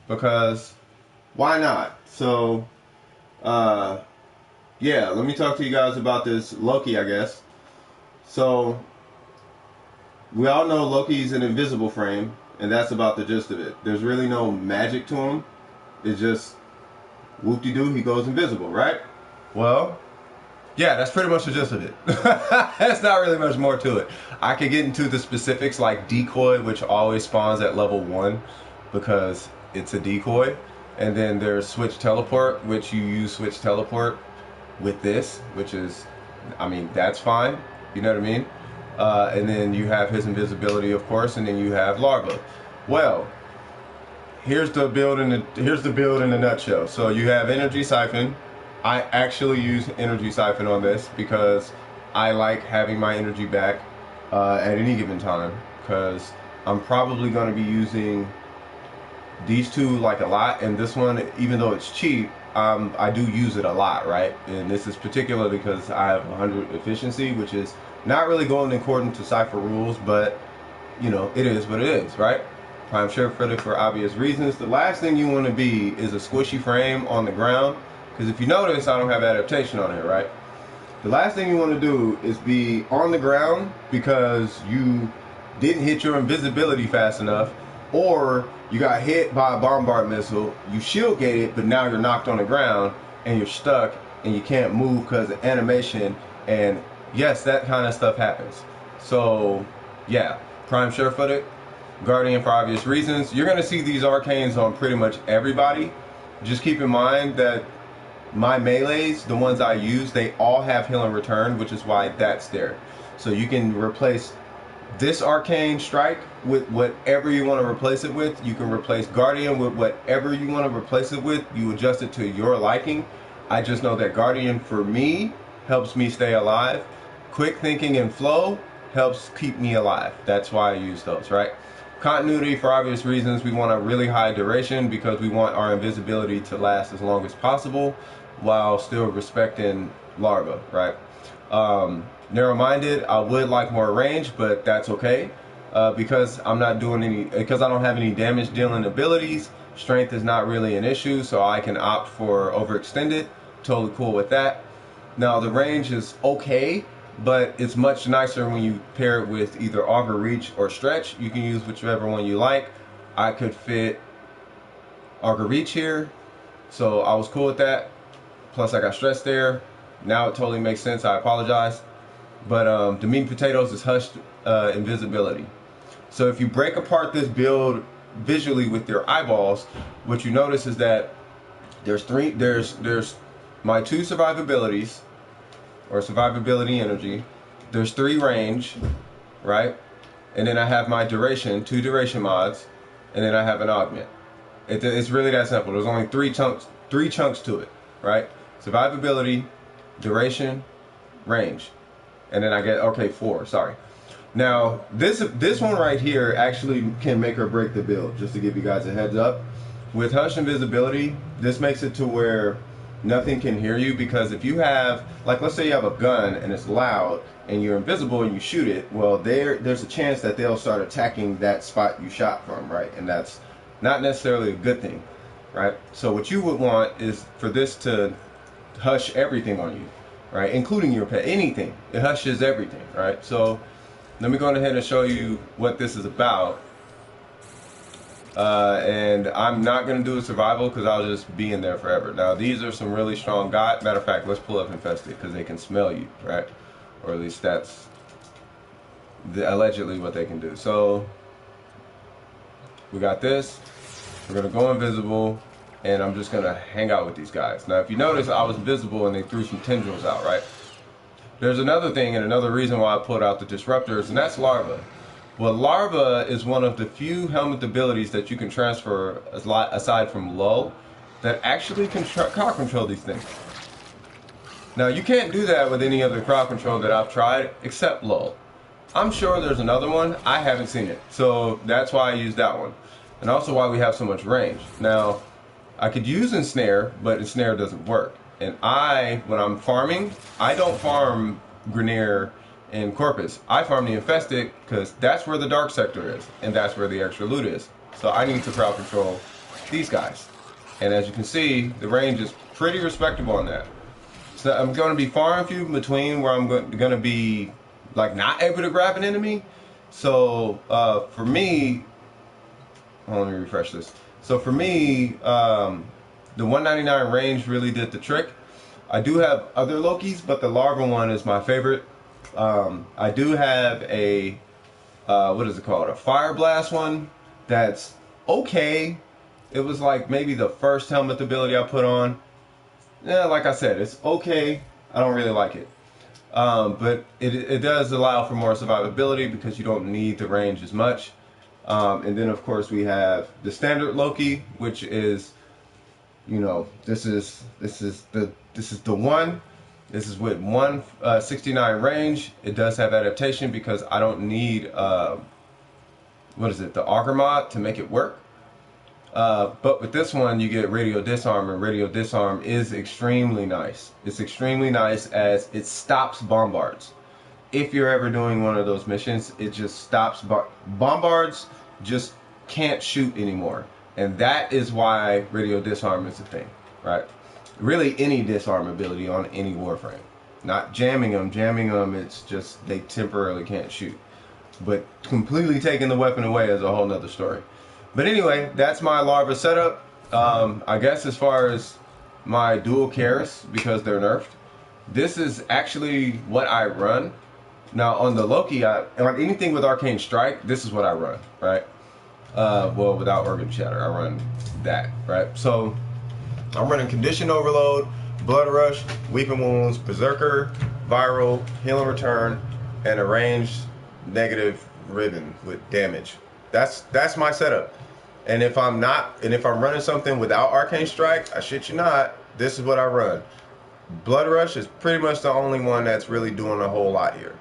because why not? So, yeah, let me talk to you guys about this Loki, I guess. So, we all know Loki's an invisible frame, and that's about the gist of it. There's really no magic to him. It's just whoop-de-doo, he goes invisible, right? Well, yeah, that's pretty much the gist of it. There's not really much more to it. I could get into the specifics like decoy, which always spawns at level 1 because it's a decoy. And then there's switch teleport, which you use switch teleport with this, which is, I mean, that's fine. You know what I mean? And then you have his invisibility, of course, and then you have Larva. Well, here's the build in a nutshell. So you have energy siphon. I actually use energy siphon on this because I like having my energy back at any given time, because I'm probably going to be using these two like a lot, and this one, even though it's cheap, I do use it a lot, right? And this is particular because I have 100 efficiency, which is not really going according to Cypher rules, but you know, it is what it is, right? Prime sure-footed for obvious reasons. The last thing you want to be is a squishy frame on the ground, because if you notice, I don't have adaptation on here, right? The last thing you want to do is be on the ground because you didn't hit your invisibility fast enough, or you got hit by a bombard missile, you shield gated, but now you're knocked on the ground and you're stuck and you can't move because of animation. And yes, that kind of stuff happens. So yeah, prime sure-footed, guardian for obvious reasons. You're going to see these arcanes on pretty much everybody. Just keep in mind that my melees, the ones I use, they all have heal and return, which is why that's there. So you can replace this arcane strike with whatever you want to replace it with. You can replace guardian with whatever you want to replace it with. You adjust it to your liking. I just know that guardian for me helps me stay alive. Quick thinking and flow helps keep me alive. That's why I use those, right? Continuity for obvious reasons. We want a really high duration because we want our invisibility to last as long as possible while still respecting Larva, right? Narrow-minded, I would like more range, but that's okay because I'm not doing any, because I don't have any damage dealing abilities. Strength is not really an issue, so I can opt for overextended. Totally cool with that. Now the range is okay, but it's much nicer when you pair it with either auger reach or stretch. You can use whichever one you like. I could fit auger reach here, so I was cool with that. Plus I got stretch there. Now it totally makes sense. I apologize. But the meat and potatoes is hushed invisibility. So if you break apart this build visually with your eyeballs, what you notice is that there's my 2 survivabilities, or survivability energy. There's 3 range, right? And then I have my duration, 2 duration mods, and then I have an augment. It's really that simple. There's only 3 chunks to it, right? Survivability, duration, range. And then I get, okay, 4, sorry. Now, this one right here actually can make or break the build, just to give you guys a heads up. With Hush Invisibility, this makes it to where nothing can hear you, because if you have, like, let's say you have a gun and it's loud and you're invisible and you shoot it, well, there's a chance that they'll start attacking that spot you shot from, right? And that's not necessarily a good thing, right? So what you would want is for this to hush everything on you, right? Including your pet, anything. It hushes everything, right? So let me go ahead and show you what this is about. And I'm not going to do a survival because I'll just be in there forever. Now, these are some really strong guys. Matter of fact, let's pull up Infested because they can smell you, right? Or at least that's allegedly what they can do. So, we got this. We're going to go invisible, and I'm just going to hang out with these guys. Now, if you notice, I was invisible and they threw some tendrils out, right? There's another thing and another reason why I pulled out the disruptors, and that's Larva. Well, Larva is one of the few helmet abilities that you can transfer, aside from Lull, that actually can crowd control these things. Now, you can't do that with any other crowd control that I've tried, except Lull. I'm sure there's another one. I haven't seen it. So that's why I used that one. And also why we have so much range. Now, I could use Ensnare, but Ensnare doesn't work. And when I'm farming, I don't farm Grineer and Corpus. I farm the Infested because that's where the dark sector is, and that's where the extra loot is. So I need to crowd control these guys. And as you can see, the range is pretty respectable on that. So I'm going to be far and few between where I'm going to be like not able to grab an enemy. So for me, let me refresh this. So for me, the 199 range really did the trick. I do have other Lokis, but the Larva one is my favorite. I do have a, what is it called? A Fire Blast one that's okay. It was like maybe the first helmet ability I put on. Yeah, like I said, it's okay. I don't really like it. But it does allow for more survivability because you don't need the range as much. And then of course we have the standard Loki, which is, you know, this is the one. This is with 169 range. It does have adaptation because I don't need what is it, the Auger mod to make it work. But with this one, you get radio disarm, and radio disarm is extremely nice. It's extremely nice as it stops bombards. If you're ever doing one of those missions, it just stops bombards. Just can't shoot anymore, and that is why radio disarm is a thing, right? Really, any disarm ability on any Warframe. Not jamming them. Jamming them, it's just they temporarily can't shoot. But completely taking the weapon away is a whole nother story. But anyway, that's my Larva setup. I guess as far as my dual cares, because they're nerfed, this is actually what I run. Now on the Loki, on anything with Arcane Strike, this is what I run, right? Well, without Organ Shatter, I run that, right? So I'm running Condition Overload, Blood Rush, Weeping Wounds, Berserker, Viral, Heal and Return, and a ranged negative ribbon with damage. That's my setup. And if I'm running something without Arcane Strike, I shit you not, this is what I run. Blood Rush is pretty much the only one that's really doing a whole lot here.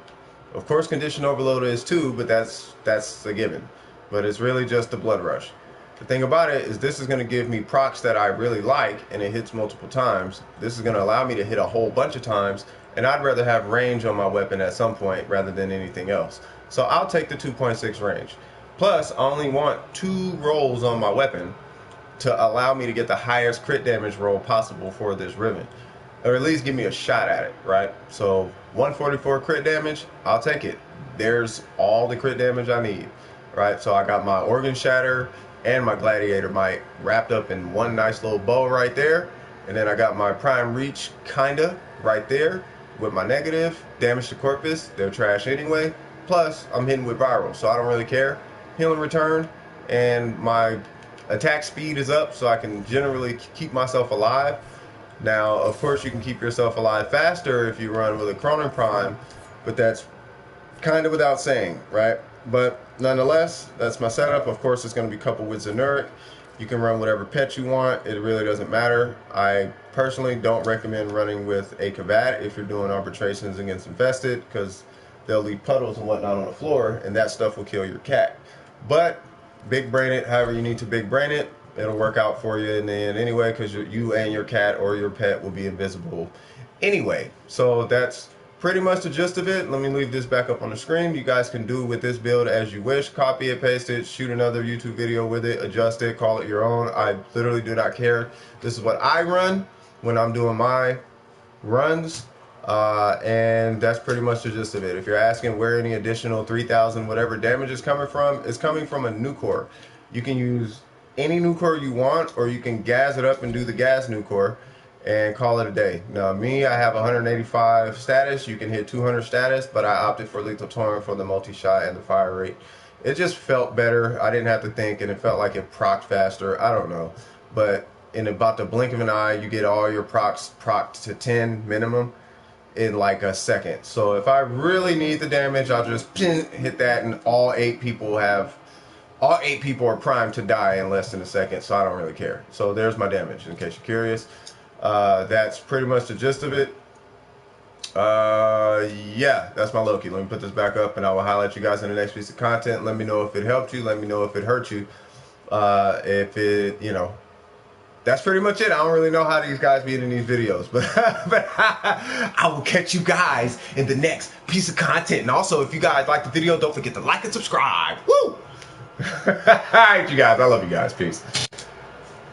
Of course, Condition Overload is too, but that's a given. But it's really just the Blood Rush. The thing about it is this is going to give me procs that I really like, and it hits multiple times. This is going to allow me to hit a whole bunch of times, and I'd rather have range on my weapon at some point rather than anything else. So I'll take the 2.6 range. Plus, I only want 2 rolls on my weapon to allow me to get the highest crit damage roll possible for this ribbon. Or at least give me a shot at it, right? So 144 crit damage, I'll take it. There's all the crit damage I need, right? So I got my Organ Shatter and my Gladiator Might wrapped up in one nice little bow right there. And then I got my Prime Reach kinda right there with my negative. Damage to Corpus, they're trash anyway. Plus, I'm hitting with Viral, so I don't really care. Heal and Return, and my attack speed is up, so I can generally keep myself alive. Now, of course, you can keep yourself alive faster if you run with a Chronon Prime, but that's kind of without saying, right? But nonetheless, that's my setup. Of course, it's going to be coupled with Xenuric. You can run whatever pet you want. It really doesn't matter. I personally don't recommend running with a Kavat if you're doing arbitrations against Infested, because they'll leave puddles and whatnot on the floor, and that stuff will kill your cat. But big brain it however you need to big brain it. It'll work out for you in the end anyway, because you and your cat or your pet will be invisible anyway. So that's pretty much the gist of it. Let me leave this back up on the screen. You guys can do with this build as you wish. Copy it, paste it, shoot another YouTube video with it, adjust it, call it your own. I literally do not care. This is what I run when I'm doing my runs. And that's pretty much the gist of it. If you're asking where any additional 3,000 whatever damage is coming from, it's coming from a new core. You can use any new core you want, or you can gas it up and do the gas new core and call it a day. Now me, I have 185 status. You can hit 200 status, but I opted for Lethal Torrent for the multi-shot and the fire rate. It just felt better. I didn't have to think, and it felt like it procced faster. I don't know, but in about the blink of an eye, you get all your procs procced to 10 minimum in like a second. So if I really need the damage, I'll just hit that, and all 8 people are primed to die in less than a second, so I don't really care. So there's my damage, in case you're curious. That's pretty much the gist of it. Yeah, that's my Loki. Let me put this back up, and I will highlight you guys in the next piece of content. Let me know if it helped you. Let me know if it hurt you. If it, you know, that's pretty much it. I don't really know how these guys be in these videos, but I will catch you guys in the next piece of content. And also, if you guys like the video, don't forget to like and subscribe. Woo! All right, you guys. I love you guys. Peace.